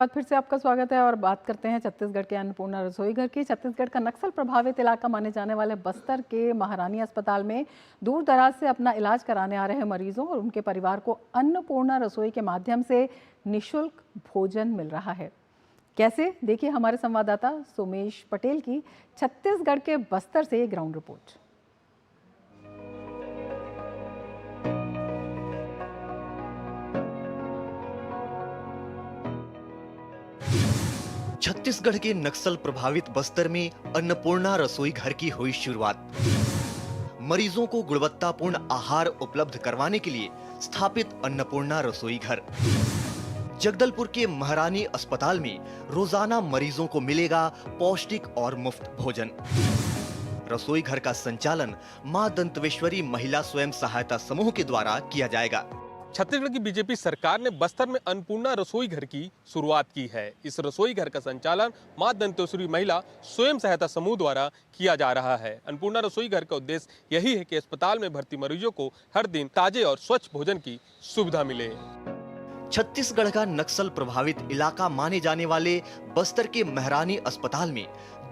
बात फिर से आपका स्वागत है और बात करते हैं छत्तीसगढ़ के अन्नपूर्णा रसोई घर की। छत्तीसगढ़ का नक्सल प्रभावित इलाका माने जाने वाले बस्तर के महारानी अस्पताल में दूर दराज से अपना इलाज कराने आ रहे मरीजों और उनके परिवार को अन्नपूर्णा रसोई के माध्यम से निःशुल्क भोजन मिल रहा है। कैसे, देखिए हमारे संवाददाता सोमेश पटेल की छत्तीसगढ़ के बस्तर से ये ग्राउंड रिपोर्ट। छत्तीसगढ़ के नक्सल प्रभावित बस्तर में अन्नपूर्णा रसोई घर की हुई शुरुआत। मरीजों को गुणवत्तापूर्ण आहार उपलब्ध करवाने के लिए स्थापित अन्नपूर्णा रसोई घर। जगदलपुर के महारानी अस्पताल में रोजाना मरीजों को मिलेगा पौष्टिक और मुफ्त भोजन। रसोई घर का संचालन मां दंतेश्वरी महिला स्वयं सहायता समूह के द्वारा किया जाएगा। छत्तीसगढ़ की बीजेपी सरकार ने बस्तर में अन्नपूर्णा रसोई घर की शुरुआत की है। इस रसोई घर का संचालन मां दंतेश्वरी महिला स्वयं सहायता समूह द्वारा किया जा रहा है। अन्नपूर्णा रसोई घर का उद्देश्य यही है कि अस्पताल में भर्ती मरीजों को हर दिन ताजे और स्वच्छ भोजन की सुविधा मिले। छत्तीसगढ़ का नक्सल प्रभावित इलाका माने जाने वाले बस्तर के महारानी अस्पताल में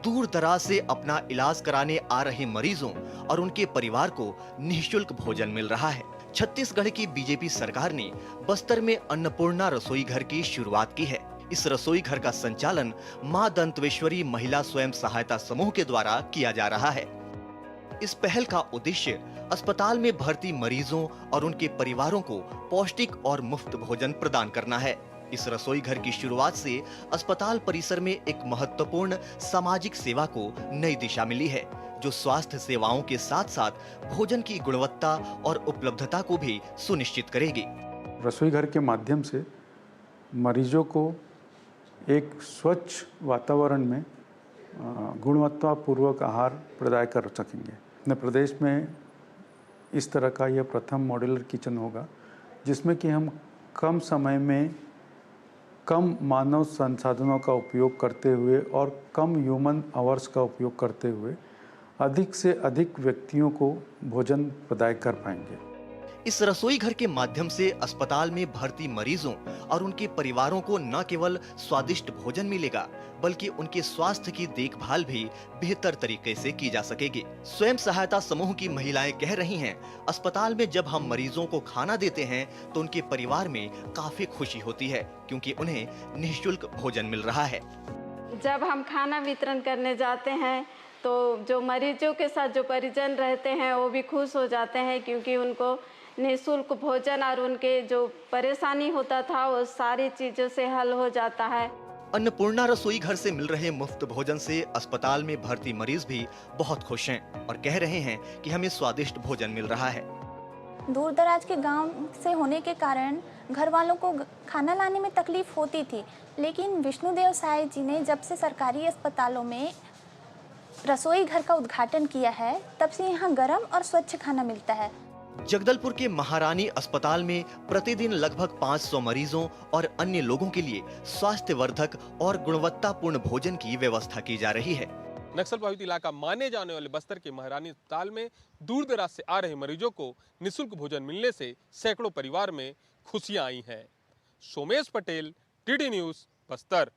दूर दराज से अपना इलाज कराने आ रहे मरीजों और उनके परिवार को निःशुल्क भोजन मिल रहा है। छत्तीसगढ़ की बीजेपी सरकार ने बस्तर में अन्नपूर्णा रसोई घर की शुरुआत की है। इस रसोई घर का संचालन मां दंतेश्वरी महिला स्वयं सहायता समूह के द्वारा किया जा रहा है। इस पहल का उद्देश्य अस्पताल में भर्ती मरीजों और उनके परिवारों को पौष्टिक और मुफ्त भोजन प्रदान करना है। इस रसोई घर की शुरुआत से अस्पताल परिसर में एक महत्वपूर्ण सामाजिक सेवा को नई दिशा मिली है, जो स्वास्थ्य सेवाओं के साथ साथ भोजन की गुणवत्ता और उपलब्धता को भी सुनिश्चित करेगी। रसोई घर के माध्यम से मरीजों को एक स्वच्छ वातावरण में गुणवत्तापूर्वक आहार प्रदान कर सकेंगे। अपने प्रदेश में इस तरह का यह प्रथम मॉड्यूलर किचन होगा, जिसमें कि हम कम समय में कम मानव संसाधनों का उपयोग करते हुए और कम ह्यूमन आवर्स का उपयोग करते हुए अधिक से अधिक व्यक्तियों को भोजन प्रदान कर पाएंगे। इस रसोई घर के माध्यम से अस्पताल में भर्ती मरीजों और उनके परिवारों को न केवल स्वादिष्ट भोजन मिलेगा, बल्कि उनके स्वास्थ्य की देखभाल भी बेहतर तरीके से की जा सकेगी। स्वयं सहायता समूह की महिलाएं कह रही हैं, अस्पताल में जब हम मरीजों को खाना देते हैं तो उनके परिवार में काफी खुशी होती है, क्योंकि उन्हें निःशुल्क भोजन मिल रहा है। जब हम खाना वितरण करने जाते हैं तो जो मरीजों के साथ जो परिजन रहते हैं वो भी खुश हो जाते हैं, क्योंकि उनको निःशुल्क भोजन और उनके जो परेशानी होता था वो सारी चीजों से हल हो जाता है। अन्नपूर्णा रसोई घर से मिल रहे मुफ्त भोजन से अस्पताल में भर्ती मरीज भी बहुत खुश हैं और कह रहे हैं कि हमें स्वादिष्ट भोजन मिल रहा है। दूर दराज के गांव से होने के कारण घर वालों को खाना लाने में तकलीफ होती थी, लेकिन विष्णुदेव साय जी ने जब से सरकारी अस्पतालों में रसोई घर का उद्घाटन किया है, तब से यहाँ गर्म और स्वच्छ खाना मिलता है। जगदलपुर के महारानी अस्पताल में प्रतिदिन लगभग 500 मरीजों और अन्य लोगों के लिए स्वास्थ्यवर्धक और गुणवत्तापूर्ण भोजन की व्यवस्था की जा रही है। नक्सल प्रभावित इलाका माने जाने वाले बस्तर के महारानी अस्पताल में दूर दराज से आ रहे मरीजों को निःशुल्क भोजन मिलने से सैकड़ों परिवार में खुशियां आई हैं। Somesh Patel, TD news, Bastar.